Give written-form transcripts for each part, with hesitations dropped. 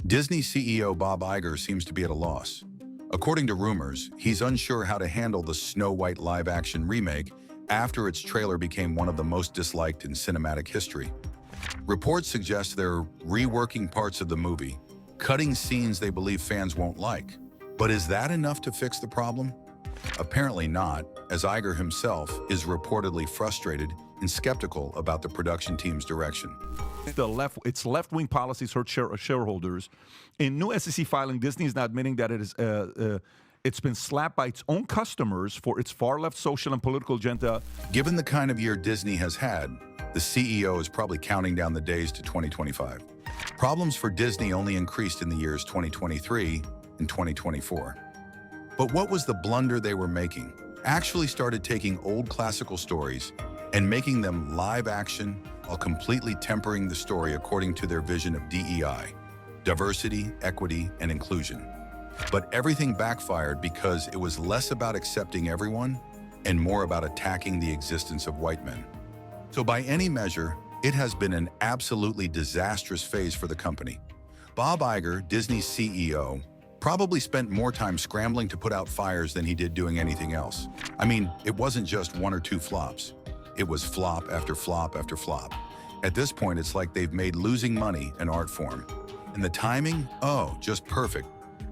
Disney CEO Bob Iger seems to be at a loss. According to rumors, he's unsure how to handle the Snow White live-action remake after its trailer became one of the most disliked in cinematic history. Reports suggest they're reworking parts of the movie, cutting scenes they believe fans won't like. But is that enough to fix the problem? Apparently not, as Iger himself is reportedly frustrated and skeptical about the production team's direction. Its left-wing policies hurt shareholders. In new SEC filing, Disney is now admitting that it's been slapped by its own customers for its far-left social and political agenda. Given the kind of year Disney has had, the CEO is probably counting down the days to 2025. Problems for Disney only increased in the years 2023 and 2024. But what was the blunder they were making? Actually started taking old classical stories and making them live action while completely tempering the story according to their vision of DEI, diversity, equity, and inclusion. But everything backfired because it was less about accepting everyone and more about attacking the existence of white men. So by any measure, it has been an absolutely disastrous phase for the company. Bob Iger, Disney's CEO, probably spent more time scrambling to put out fires than he did doing anything else. I mean, it wasn't just one or two flops. It was flop after flop after flop. At this point, it's like they've made losing money an art form. And the timing? Oh, just perfect.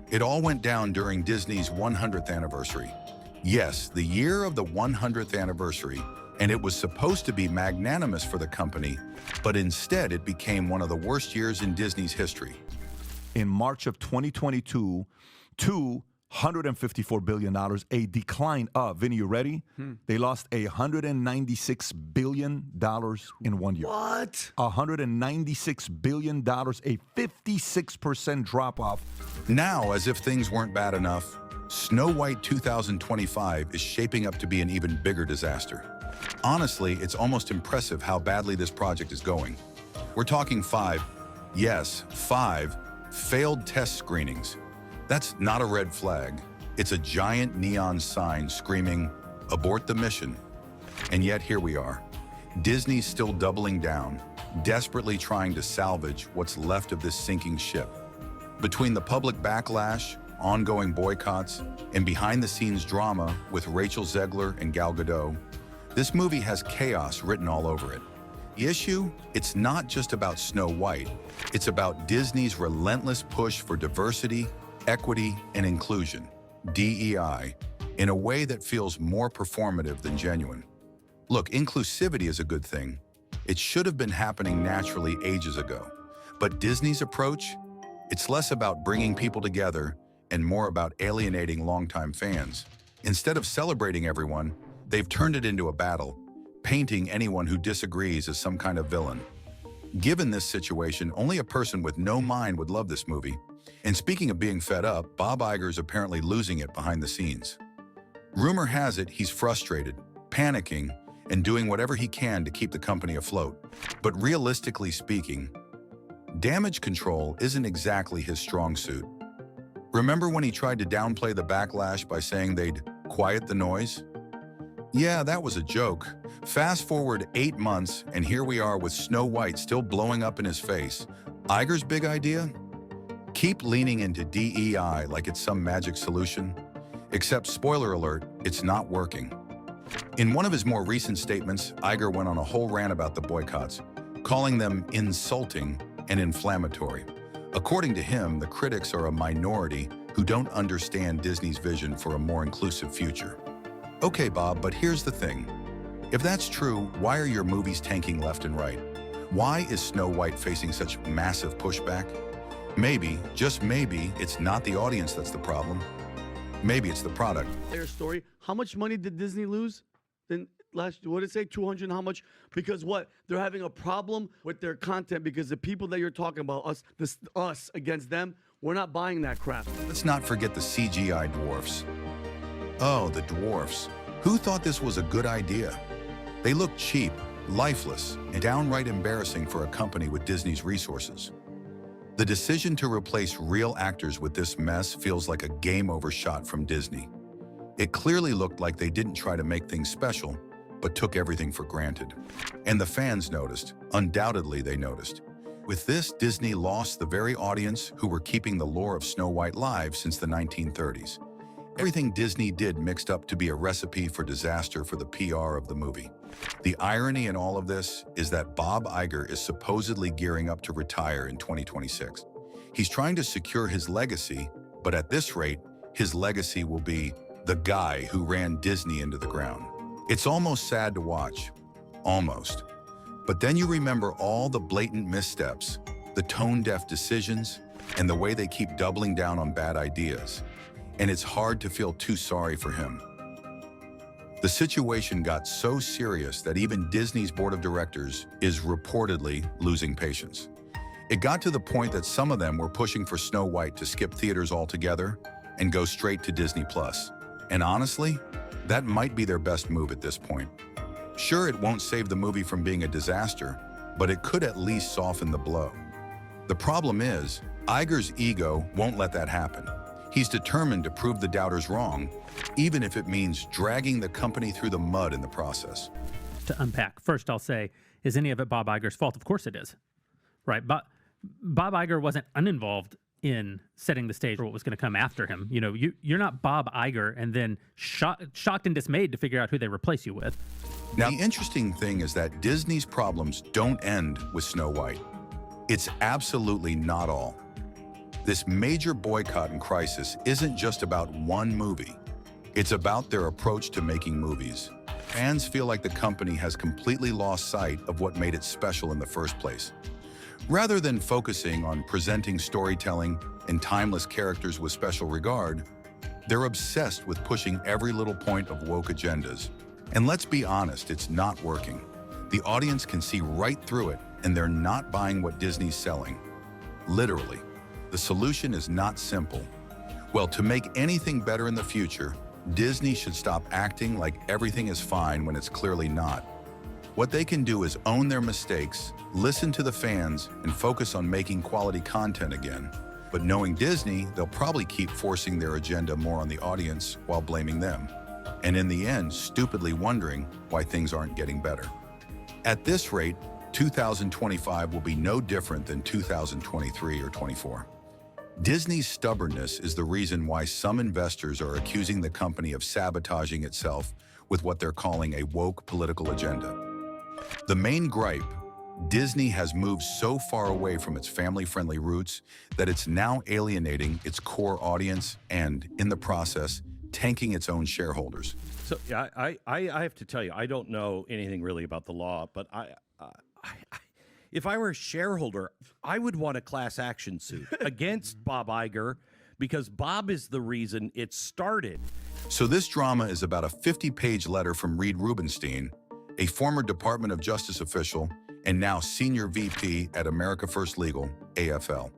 It all went down during Disney's 100th anniversary. Yes, the year of the 100th anniversary, and it was supposed to be magnanimous for the company, but instead it became one of the worst years in Disney's history. In March of 2022, $254 billion, a decline of, Vinny, you ready? They lost $196 billion in 1 year. What? $196 billion, a 56% drop-off. Now, as if things weren't bad enough, Snow White 2025 is shaping up to be an even bigger disaster. Honestly, it's almost impressive how badly this project is going. We're talking 5 failed test screenings. That's not a red flag. It's a giant neon sign screaming, "Abort the mission." And yet here we are. Disney's still doubling down, desperately trying to salvage what's left of this sinking ship. Between the public backlash, ongoing boycotts, and behind-the-scenes drama with Rachel Zegler and Gal Gadot, this movie has chaos written all over it. The issue? It's not just about Snow White. It's about Disney's relentless push for diversity, equity, and inclusion, DEI, in a way that feels more performative than genuine. Look, inclusivity is a good thing. It should have been happening naturally ages ago. But Disney's approach? It's less about bringing people together and more about alienating longtime fans. Instead of celebrating everyone, they've turned it into a battle, painting anyone who disagrees as some kind of villain. Given this situation, only a person with no mind would love this movie. And speaking of being fed up, Bob Iger's apparently losing it behind the scenes. Rumor has it he's frustrated, panicking, and doing whatever he can to keep the company afloat. But realistically speaking, damage control isn't exactly his strong suit. Remember when he tried to downplay the backlash by saying they'd quiet the noise? Yeah, that was a joke. Fast forward 8 months, and here we are with Snow White still blowing up in his face. Iger's big idea? Keep leaning into DEI like it's some magic solution. Except, spoiler alert, it's not working. In one of his more recent statements, Iger went on a whole rant about the boycotts, calling them insulting and inflammatory. According to him, the critics are a minority who don't understand Disney's vision for a more inclusive future. Okay, Bob, but here's the thing. If that's true, why are your movies tanking left and right? Why is Snow White facing such massive pushback? Maybe, just maybe, it's not the audience that's the problem. Maybe it's the product. Their story. How much money did Disney lose? Then last, what did it say? 200 and how much? Because what? They're having a problem with their content because the people that you're talking about, us against them, we're not buying that crap. Let's not forget the CGI dwarfs. Oh, the dwarfs. Who thought this was a good idea? They look cheap, lifeless, and downright embarrassing for a company with Disney's resources. The decision to replace real actors with this mess feels like a game-over shot from Disney. It clearly looked like they didn't try to make things special, but took everything for granted. And the fans noticed. Undoubtedly, they noticed. With this, Disney lost the very audience who were keeping the lore of Snow White live since the 1930s. Everything Disney did mixed up to be a recipe for disaster for the PR of the movie. The irony in all of this is that Bob Iger is supposedly gearing up to retire in 2026. He's trying to secure his legacy, but at this rate, his legacy will be the guy who ran Disney into the ground. It's almost sad to watch. Almost. But then you remember all the blatant missteps, the tone-deaf decisions, and the way they keep doubling down on bad ideas. And it's hard to feel too sorry for him. The situation got so serious that even Disney's board of directors is reportedly losing patience. It got to the point that some of them were pushing for Snow White to skip theaters altogether and go straight to Disney+. And honestly, that might be their best move at this point. Sure, it won't save the movie from being a disaster, but it could at least soften the blow. The problem is, Iger's ego won't let that happen. He's determined to prove the doubters wrong, even if it means dragging the company through the mud in the process. To unpack, first I'll say, is any of it Bob Iger's fault? Of course it is, right? But Bob Iger wasn't uninvolved in setting the stage for what was going to come after him. You know, you're not Bob Iger and then shocked and dismayed to figure out who they replace you with. Now, the interesting thing is that Disney's problems don't end with Snow White. It's absolutely not all. This major boycott and crisis isn't just about one movie. It's about their approach to making movies. Fans feel like the company has completely lost sight of what made it special in the first place. Rather than focusing on presenting storytelling and timeless characters with special regard, they're obsessed with pushing every little point of woke agendas. And let's be honest, it's not working. The audience can see right through it, and they're not buying what Disney's selling. Literally. The solution is not simple. Well, to make anything better in the future, Disney should stop acting like everything is fine when it's clearly not. What they can do is own their mistakes, listen to the fans, and focus on making quality content again. But knowing Disney, they'll probably keep forcing their agenda more on the audience while blaming them. And in the end, stupidly wondering why things aren't getting better. At this rate, 2025 will be no different than 2023 or 24. Disney's stubbornness is the reason why some investors are accusing the company of sabotaging itself with what they're calling a woke political agenda. The main gripe, Disney has moved so far away from its family-friendly roots that it's now alienating its core audience and, in the process, tanking its own shareholders. So yeah, I have to tell you, I don't know anything really about the law, but if I were a shareholder, I would want a class action suit against Bob Iger because Bob is the reason it started. So this drama is about a 50-page letter from Reed Rubenstein, a former Department of Justice official and now senior VP at America First Legal, AFL.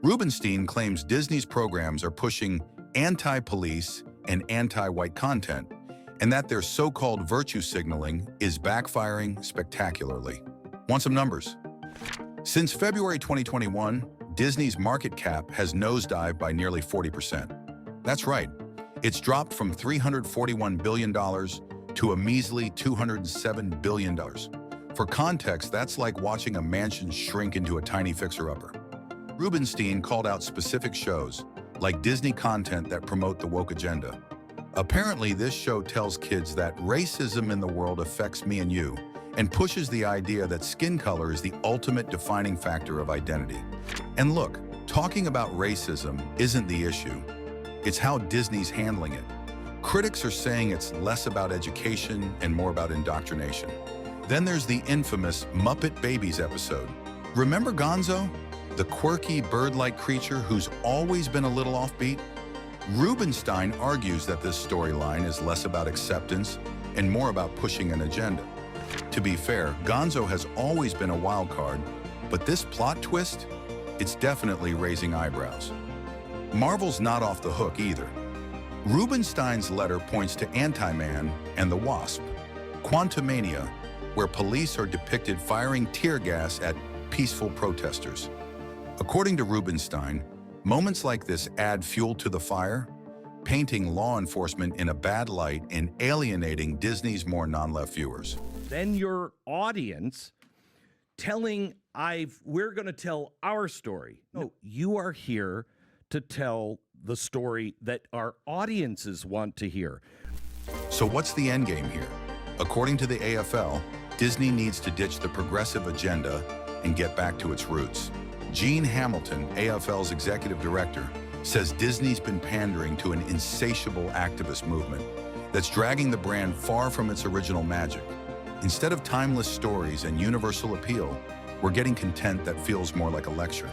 Rubenstein claims Disney's programs are pushing anti-police and anti-white content, and that their so-called virtue signaling is backfiring spectacularly. Want some numbers? Since February 2021, Disney's market cap has nosedived by nearly 40%. That's right. It's dropped from $341 billion to a measly $207 billion. For context, that's like watching a mansion shrink into a tiny fixer-upper. Rubenstein called out specific shows, like Disney content that promote the woke agenda. Apparently, this show tells kids that racism in the world affects me and you, and pushes the idea that skin color is the ultimate defining factor of identity. And look, talking about racism isn't the issue. It's how Disney's handling it. Critics are saying it's less about education and more about indoctrination. Then there's the infamous Muppet Babies episode. Remember Gonzo? The quirky bird-like creature who's always been a little offbeat? Rubenstein argues that this storyline is less about acceptance and more about pushing an agenda. To be fair, Gonzo has always been a wild card, but this plot twist, it's definitely raising eyebrows. Marvel's not off the hook either. Rubenstein's letter points to Anti-Man and the Wasp, Quantumania, where police are depicted firing tear gas at peaceful protesters. According to Rubenstein, moments like this add fuel to the fire, painting law enforcement in a bad light and alienating Disney's more non-left viewers. Then your audience we're going to tell our story. No, you are here to tell the story that our audiences want to hear. So what's the end game here? According to the AFL, Disney needs to ditch the progressive agenda and get back to its roots. Gene Hamilton, AFL's executive director, says Disney's been pandering to an insatiable activist movement that's dragging the brand far from its original magic. Instead of timeless stories and universal appeal, we're getting content that feels more like a lecture.